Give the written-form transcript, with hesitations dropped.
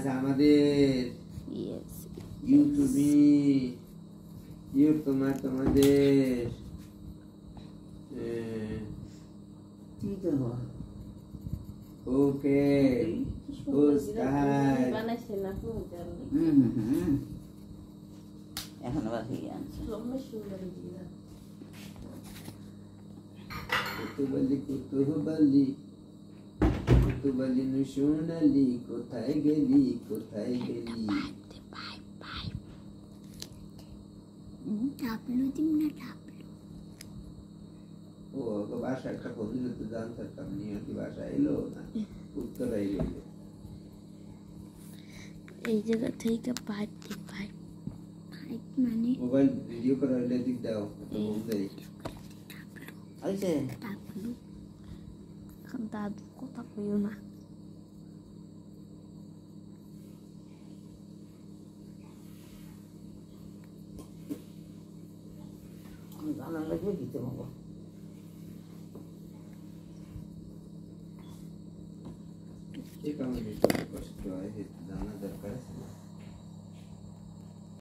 আছে আমাদের Yes. ইউটিউবে তোমাদের ঠিক আছে ওকে বানাইছে না কোনটা এখন আবার হয়ে আনছে সম্মে সুন্দর দিলা কুতুবালি নুশুনালি কোথায় গেলি ডাবলু দিম না ডাবলু ও বাসা একটা ফোন দিলে তো জানতাম নিয়ে কি বাসা এলো না উত্তরাই গেল এই জায়গা থেকে পাইপ পাইপ মানে মোবাইল ভিডিও করার হলে দিক দাও ফোন দেই আইছে ডাবলু এখন দাদু কথা কইও না আমি জানা লাগবে দিতে বাবা এই কারণে কষ্ট হয় জানা দরকার আছে